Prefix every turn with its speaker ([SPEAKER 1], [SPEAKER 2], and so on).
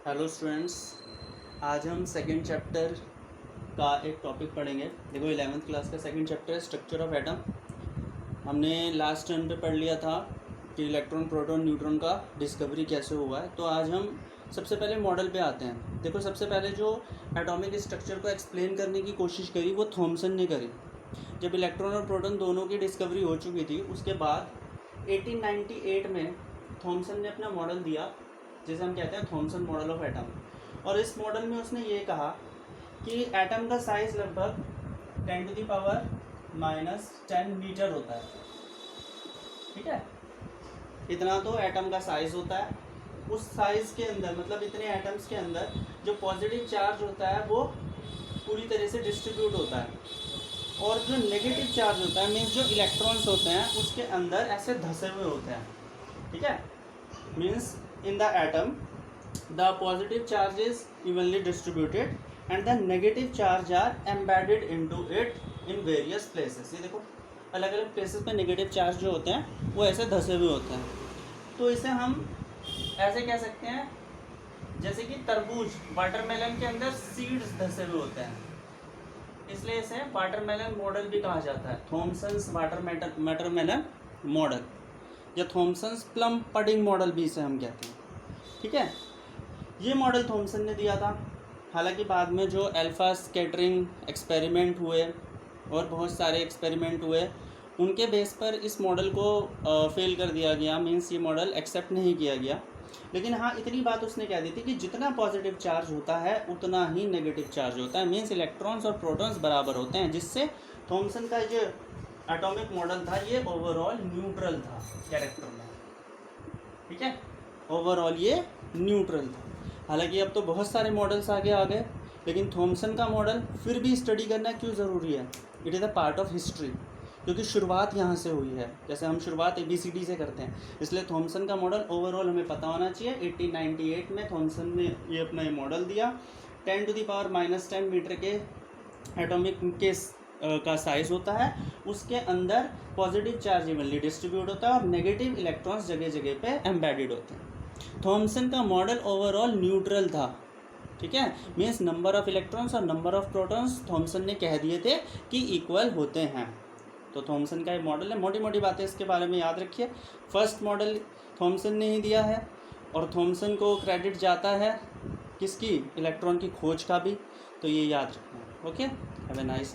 [SPEAKER 1] Hello students, आज हम second chapter का एक टॉपिक पढ़ेंगे। देखो 11th क्लास का सेकंड चैप्टर है स्ट्रक्चर ऑफ एटम। हमने लास्ट टर्म पे पढ़ लिया था कि इलेक्ट्रॉन प्रोटॉन न्यूट्रॉन का डिस्कवरी कैसे हुआ है। तो आज हम सबसे पहले मॉडल पे आते हैं। देखो सबसे पहले जो एटॉमिक स्ट्रक्चर को एक्सप्लेन करने की कोशिश करी वो थॉमसन ने करी। जब इलेक्ट्रॉन और प्रोटॉन दोनों की डिस्कवरी हो चुकी थी उसके बाद 1898 में थॉमसन ने अपना मॉडल दिया जिसे हम कहते हैं थॉमसन मॉडल ऑफ एटम। और इस मॉडल में उसने ये कहा कि एटम का साइज़ लगभग 10⁻⁻10 मीटर होता है। ठीक है, इतना तो एटम का साइज़ होता है। उस साइज़ के अंदर मतलब इतने एटम्स के अंदर जो पॉजिटिव चार्ज होता है वो पूरी तरह से डिस्ट्रीब्यूट होता है और जो नेगेटिव चार्ज होता है मीन्स जो इलेक्ट्रॉन्स होते हैं उसके अंदर ऐसे धसे हुए होते हैं। ठीक है, means in the atom the positive charge is evenly distributed and the negative charge are embedded into it in various places। ये देखो अलग अलग प्लेसेस पे नेगेटिव चार्ज जो होते हैं वो ऐसे धसे हुए होते हैं। तो इसे हम ऐसे कह सकते हैं जैसे कि तरबूज वाटरमेलन के अंदर सीड्स धसे हुए होते हैं, इसलिए इसे वाटरमेलन मॉडल भी कहा जाता है। थॉमसन्स वाटरमेलन मॉडल या थॉमसन्स प्लम पडिंग मॉडल भी इसे हम कहते हैं। ठीक है, ये मॉडल थॉमसन ने दिया था। हालांकि बाद में जो अल्फा स्कैटरिंग एक्सपेरिमेंट हुए और बहुत सारे एक्सपेरिमेंट हुए उनके बेस पर इस मॉडल को फेल कर दिया गया, मीन्स ये मॉडल एक्सेप्ट नहीं किया गया। लेकिन हाँ, इतनी बात उसने कह दी थी कि जितना पॉजिटिव चार्ज होता है उतना ही नेगेटिव चार्ज होता है, मीन्स इलेक्ट्रॉन्स और प्रोटॉन्स बराबर होते हैं, जिससे थॉमसन का जो एटॉमिक मॉडल था ये ओवरऑल न्यूट्रल था कैरेक्टर में। ठीक है, ओवरऑल ये न्यूट्रल था। हालांकि अब तो बहुत सारे मॉडल्स आगे आ गए, लेकिन थॉमसन का मॉडल फिर भी स्टडी करना क्यों ज़रूरी है? It is a part of history, क्योंकि शुरुआत यहाँ से हुई है। जैसे हम शुरुआत ABCD से करते हैं, इसलिए थॉमसन का मॉडल ओवरऑल हमें पता होना चाहिए। 1898 में थॉमसन ने ये अपना ये मॉडल दिया। 10⁻⁻10 मीटर के एटॉमिक के का साइज़ होता है, उसके अंदर पॉजिटिव चार्ज इवनली डिस्ट्रीब्यूट होता है और नेगेटिव इलेक्ट्रॉन्स जगह जगह पे एम्बेडेड होते हैं। थॉमसन का मॉडल ओवरऑल न्यूट्रल था। ठीक है, मीन्स नंबर ऑफ इलेक्ट्रॉन्स और नंबर ऑफ प्रोटॉन्स थॉमसन ने कह दिए थे कि इक्वल होते हैं। तो थॉमसन का एक मॉडल है। मोटी मोटी बातें इसके बारे में याद रखिए। फर्स्ट मॉडल थॉमसन ने ही दिया है और थॉमसन को क्रेडिट जाता है किसकी? इलेक्ट्रॉन की खोज का भी। तो ये याद रखना। Okay, have a nice